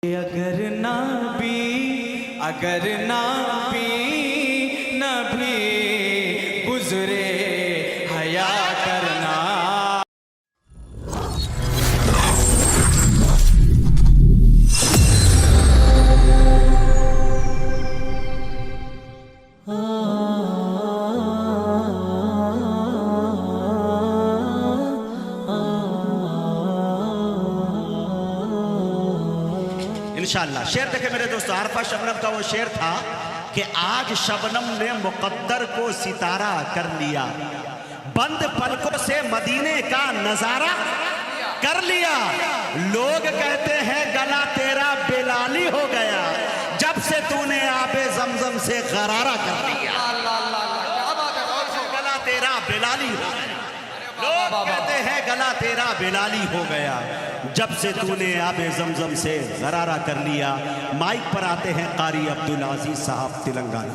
अगर ना भी नभी गुजरे हया करना। इंशाअल्लाह शेर देखे मेरे दोस्तों, आरफा शबनम का वो शेर था कि आज शबनम ने मुकद्दर को सितारा कर लिया, बंद पलकों से मदीने का नजारा कर लिया। लोग कहते हैं गला तेरा बेलाली हो गया, जब से तूने आबे जमजम से गरारा कर लिया। गला तेरा बेलाली हो गया, लोग कहते हैं गला तेरा बेलाली हो गया, जब से तूने आबे जमजम से गरारा कर लिया। माइक पर आते हैं कारी अब्दुल अजीज साहब तेलंगाना।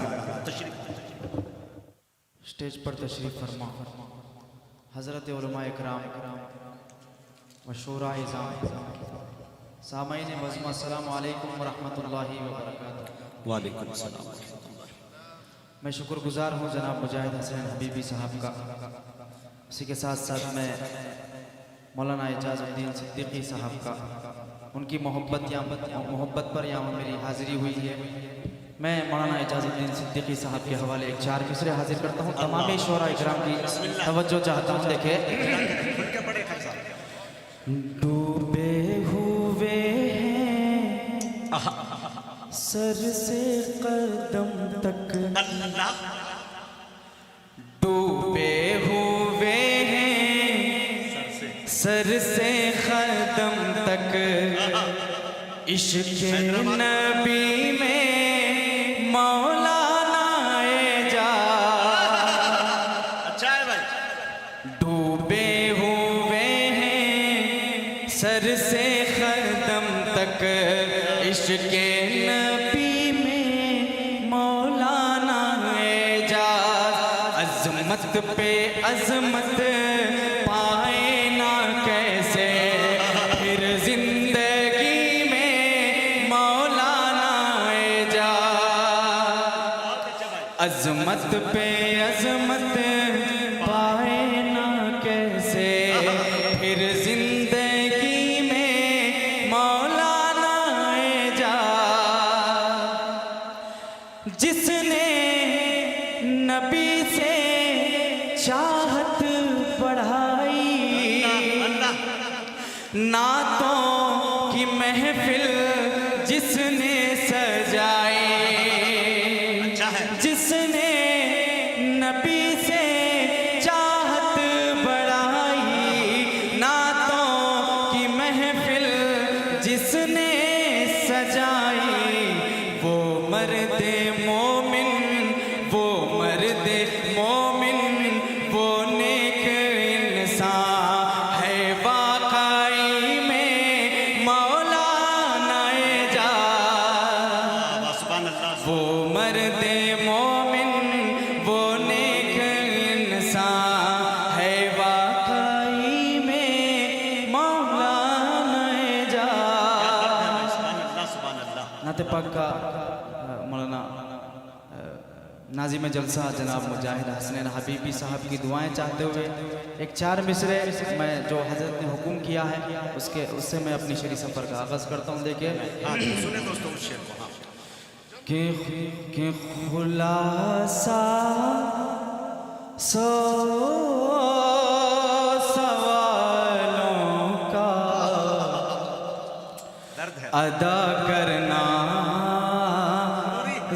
स्टेज पर तशरीफ फरमा हजरत उलमा इकराम व शूरा इज़ाम सामईन वज़्म, अस्सलामु अलैकुम व रहमतुल्लाहि व बरकातुहू। वालेकुम सलाम। मैं शुक्रगुजार हूँ जनाब मुजाहिद हसन हबीबी साहब का। उसी के साथ साथ मैं मौलाना एजाजुद्दीन सिद्दीकी साहब का, उनकी मोहब्बत पर यहाँ मेरी हाज़िरी हुई है। मैं मौलाना एजाजुद्दीन सिद्दीकी साहब के हवाले एक चार मिसरे हाजिर करता हूँ। तमाम शोरा इकराम की तवज्जो चाहता हूँ। देखे डूबे हुए हैं सर से कदम तक, डूबे हुए हैं सर से कदम तक, इश्क़ नबी में मौलाना एजाज। अच्छा है भाई। डूबे हुए हैं सर से कदम तक, इश्क़ नबी में मौलाना एजाज। अज़मत पे अज़मत पाए ना कैसे, फिर जिंदगी में मौलाना एजाज। अज़मत पे अज़मत पाए ना कैसे, फिर जिंदगी में मौलाना एजाज। जिसने नबी से चाहत बढ़ाई, नातों की महफिल जिसने सजाई, जिसने नबी से चाहत बढ़ाई, नातों की महफिल जिसने सजाई, वो मर्दे मोमिन, वो मर्दे मोमिन, वो नेक इंसान है वाकई में मौलाना एजाज। सुभान अल्लाह। वो मर्दे मोमिन, वो नेक इंसान है वाकई में मौलाना एजाज। सुभान अल्लाह, सुभान अल्लाह। नाते पाक का मौलाना नाज़िम जलसा जनाब मुजाहिद हसन हबीबी साहब की दुआएं चाहते हुए एक चार मिसरे मैं जो हज़रत ने हुक्म किया है उससे मैं अपनी शरी सफ़र का आगाज़ करता हूँ। देखिए सुने दोस्तों उस शेर को। हाँ। के खुलासा सौ सवालों का दर्द है। अदा करना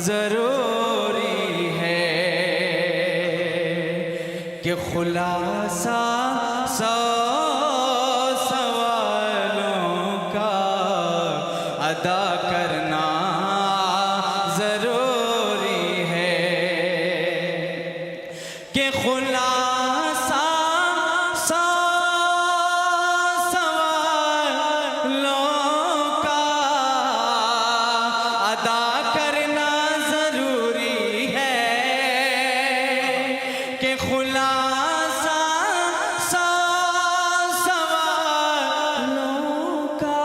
जरूरी है, कि खुलासा सौ सवालों का अदा करना जरूरी है, कि खुलासा सौ सवालों का अदा करना जरूरी है, कि खुलासा सौ सवालों का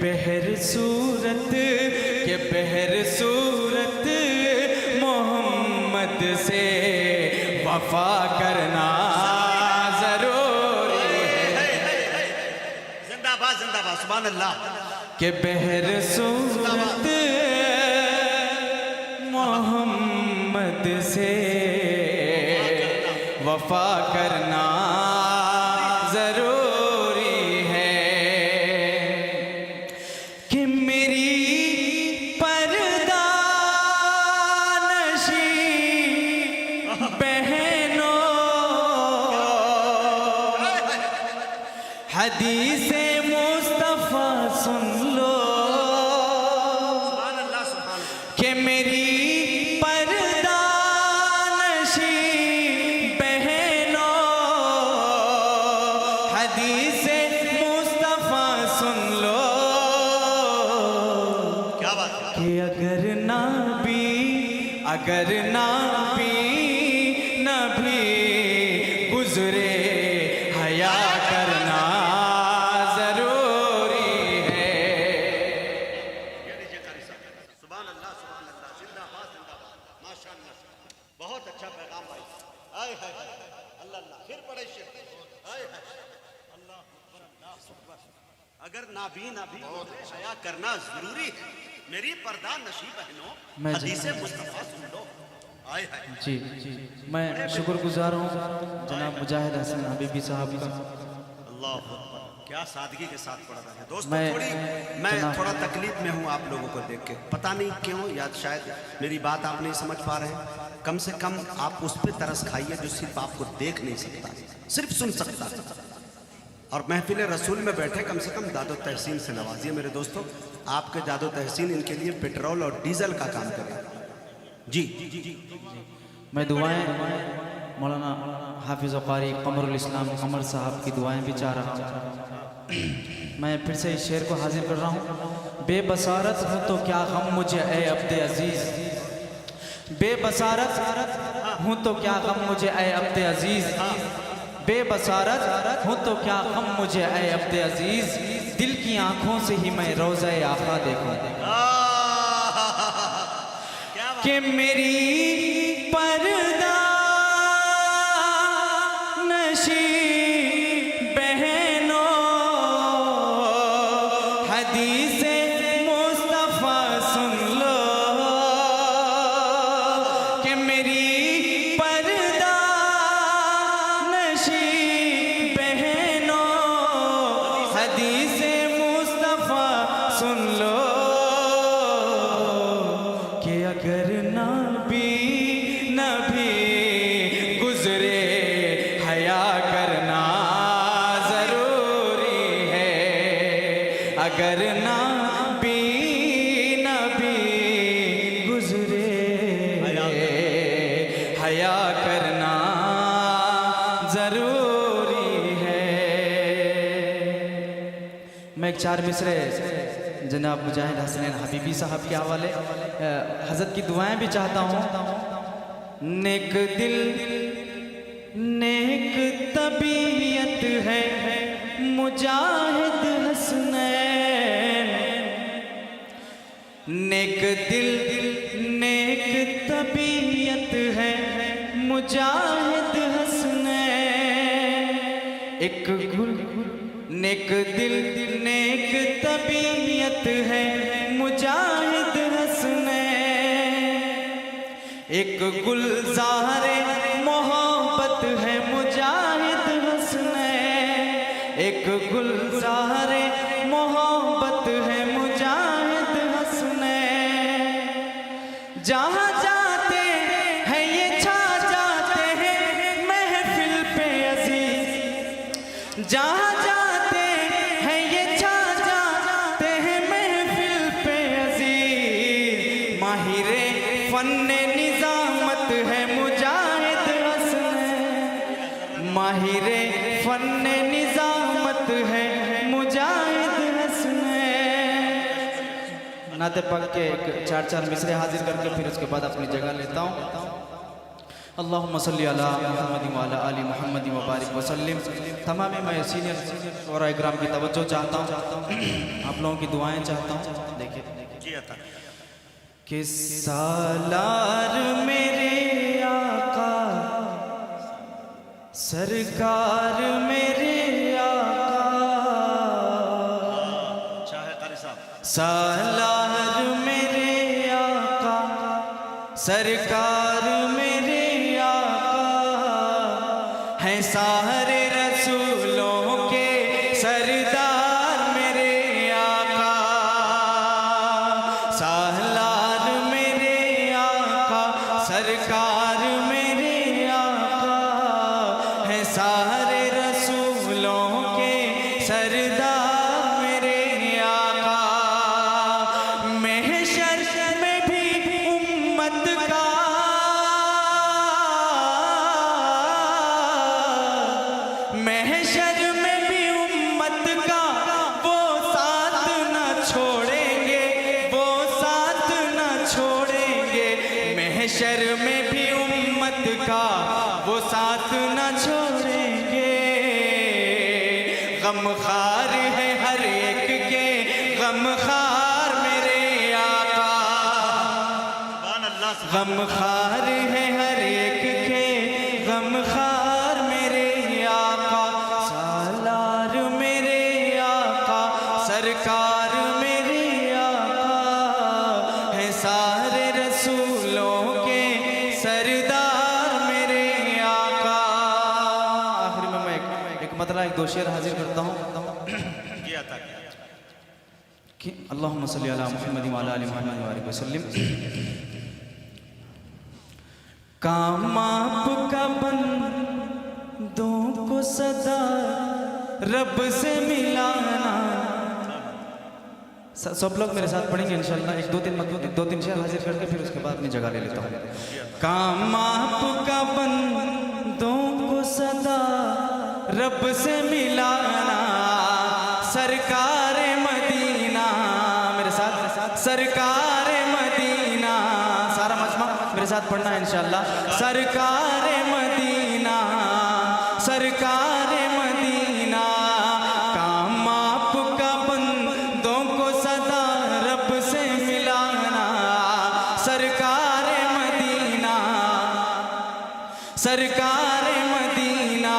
बहर सूरत के बहर सूरत मोहम्मद से वफा करना जरूरी है। जिंदाबाद जिंदाबाद सुभान अल्लाह। के बहर सूरत मोहम्मद से वफा करना जरूरी है। कि मेरी पर्दानशी बहनों हदीसे मुस्तफा सुन लो। कि मेरी पर्दानशी बहनों हदीसे मुस्तफा सुन लो। क्या बात है। कि अगर नबी गुजरे हया करना जरूरी है। सुभान अल्लाह जिंदाबाद जिंदाबाद माशाअल्लाह। बहुत अच्छा पैगाम भाई। हाय हाय हाय अल्लाह अल्लाह। फिर पढ़े शेर। हाय हाय अल्लाह अकबर अल्लाह अकबर। अगर नाभी हया करना जरूरी है। मेरी पर्दा नशी बहनों हदीसे मुस्तफा सुन लो। हाय हाय जी मैं शुक्रगुजार हूँ जनाब मुजाहिद हसन हबीबी साहब का। अल्लाह अकबर। क्या सादगी के साथ पढ़ रहे हैं दोस्तों। मैं मैं थोड़ा तकलीफ में हूँ आप लोगों को देख के। पता नहीं क्यों, या शायद मेरी बात आप नहीं समझ पा रहे हैं। कम से कम आप उस पर तरस खाइए जो सिर्फ आपको देख नहीं सकता, सिर्फ सुन सकता है। और महफिल रसूल में बैठे कम से कम दादो तहसीन से नवाजिए मेरे दोस्तों। आपके दादो तहसीन इनके लिए पेट्रोल और डीजल का काम करें। जी मैं दुआएं मौलाना हाफिज़ क़ारी क़मरुल इस्लाम क़मर साहब की दुआएं भी चाह रहा हूँ। मैं फिर से इस शेर को हाजिर कर रहा हूँ। बेबसारत हूँ तो क्या गम मुझे ए अब्दे अजीज़। बेबसारत हूँ तो क्या गम मुझे ए अब्दे अजीज़। बेबसारत हूँ तो क्या गम मुझे ए अब्दे अजीज़। दिल की आंखों से ही मैं रोज़ा आका देखूँ। कि मेरी पर्दानशी बहनों हदीसे मुस्तफा सुन लो। कि मेरी पर्दानशी बहनों हदीसे मुस्तफा सुन लो। कि अगर नबी गुजरे हया करना जरूरी है। अगर नबी गुजरे हया करना जरूरी है। मैं एक चार मिसरे जनाब मुजाहिद हसन हबीबी साहब के हवाले हज़रत की दुआएं भी चाहता हूँ। नेक दिल नेक तबीयत है मुजाहिद हसनैन। नेक दिल नेक तबीयत है मुजाहिद हसनैन। एक गुल नेक दिल नेक तबीयत है मुजाहिद हसनैन। एक गुलज़ारे मोहब्बत है मुजाहिद हसनैन। एक गुलज़ारे मोहब्बत है मुजाहिद हसनैन। जहाँ जाते हैं ये छा जाते हैं महफिल पे अजीज। जहाँ जाते हैं ये छा जाते हैं महफिल पे अजीज। माहिरे फन्ने निजामत है मुजाहिद हसनैन। माहिरे फन्ने निजामत है मुजाहिद हसनैन। नाते पक के चार चार मिसरे हाजिर करके फिर उसके बाद अपनी जगह लेता हूँ। अल्लाहुम्मा सल्ली अला मुहम्मद व अला आलि मुहम्मद व बारिक व सल्लिम। तमाम मैं सीनियर शोरा इकराम की तवज्जो चाहता हूँ, आप लोगों की दुआएं चाहता हूँ। देखिए जी अता कि सालार मेरे आका सरकार मेरे आका, चाहे कारी साहब सालार मेरे आका सरकार मेरे आका हैं सारे रसूलों के सरदार मेरे आका। सालार मेरे आका सरकार मेरे आका हैं सारे रसूलों के सरदार मेरे आका। महशर में भी उम्मत का महशर में भी उम्मत का वो साथ न छोड़ेंगे, वो साथ न छोड़ेंगे। महशर में भी उम्मत का वो साथ न छोड़ेंगे। गमखार है हर एक के गमखार मेरे आका, सुभान अल्लाह गमखार है हर एक के गमखार मेरे आका। सालार मेरे आका सरकार मेरे आका हैं सारे रसूलों के सरदार मेरे आका। आखिर में मैं एक मतला एक दो शेर हाजिर करता हूँ जी अता कि अल्लाहुम्मा सल्ली अला मुहम्मद व अला आलि मुहम्मद व बारिक व सल्लिम। काम आपका बंदों को सदा रब से मिलाना। सब लोग मेरे साथ पढ़ेंगे इंशाल्लाह। एक दो तीन शेर हाजिर करके फिर उसके बाद मैं जगह ले लेता हूँ। काम आपका बंदों को सदा रब से मिलाना। सरकार मदीना मेरे साथ सरकार मदीना, सारा मजमा मेरे साथ पढ़ना है इंशाल्लाह। सरकार मदीना सरकार मदीना, काम आपका बंदों को सदा रब से मिलाना। सरकार मदीना सरकार मदीना,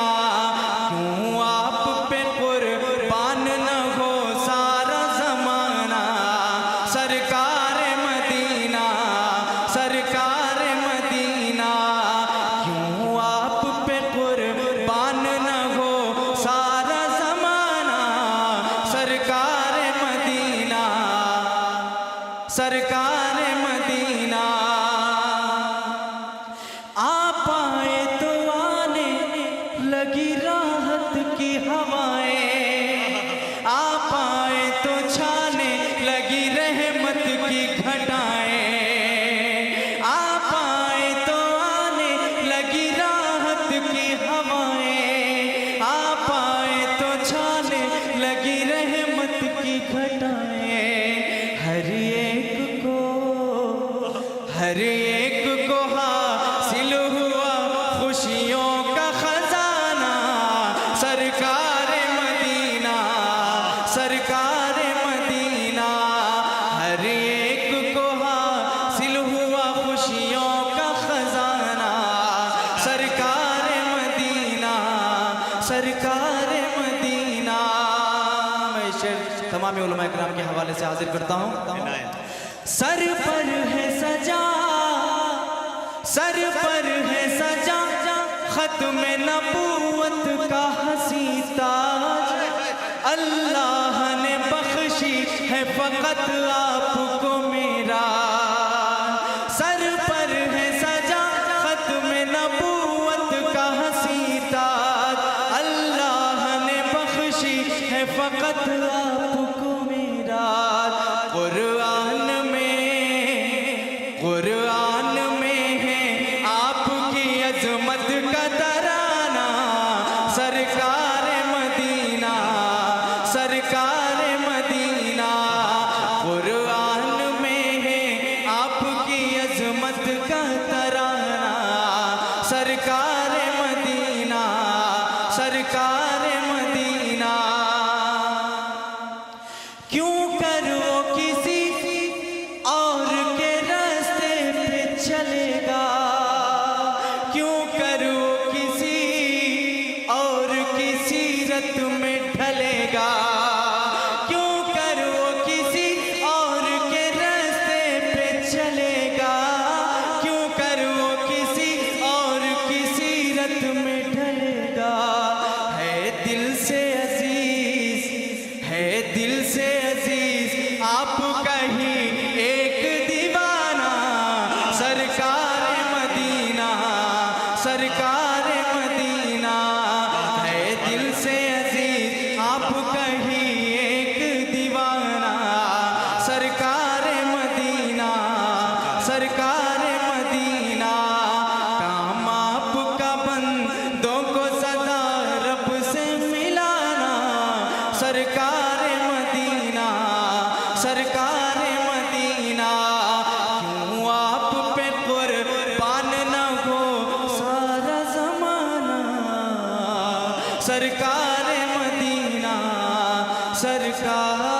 क्यों आप पे कुर्बान न हो सारा जमाना। सरकार मदीना सरकार मदीना, क्यों आप पे कुर्बान न हो सारा जमाना। सरकार मदीना सरकार मदीना, आप आए तो आने लगी राहत की हवाएं। आप आए तो छाने लगी रहमत की घटाएं। आप आए तो आने लगी राहत की हवाएं। आप आए तो छाने लगी रहमत की घटाएं। हर एक को हासिल हुआ खुशियों का खजाना। सरकार मदीना सरकार मदीना, हर एक को हासिल हुआ खुशियों का खजाना। सरकार मदीना सरकार मदीना। मैं शेर तमाम उलमा इकराम के हवाले से हाजिर करता हूँ। सर पर है सजा सर पर है सजा खत्म नबूवत का हसी ताज। अल्लाह ने बख्शी है फकत आपको मेरा। सर पर है सजा खत्म नबूवत का हसी ताज। अल्लाह ने बख्शी है फकत आपको मेरा। कुरान में है आपकी अजमत का तराना। सरकार मदीना सरकार मदीना, कुरान में है आपकी अजमत का तराना। सरकार मदीना। क्यों कर वो किसी और के रास्ते पे चलेगा, क्यों कर वो किसी और की सीरत में ढलेगा, क्यों कर वो किसी और के रास्ते पे चलेगा, क्यों कर वो किसी और की सीरत में ढलेगा। है दिल से अजीज, है दिल से अजीज आपका ही एक दीवाना, सरकार मदीना, सरकार मदीना। है दिल से अजीज आपका ही एक दीवाना, सरकार मदीना, सरकार मदीना। काम आपका बंदों को सदा रब से मिलाना, सरकार मदीना, सरकार मदीना। क्यों आप पे कुर्बान न हो सारा जमाना, सरकार मदीना, सरकार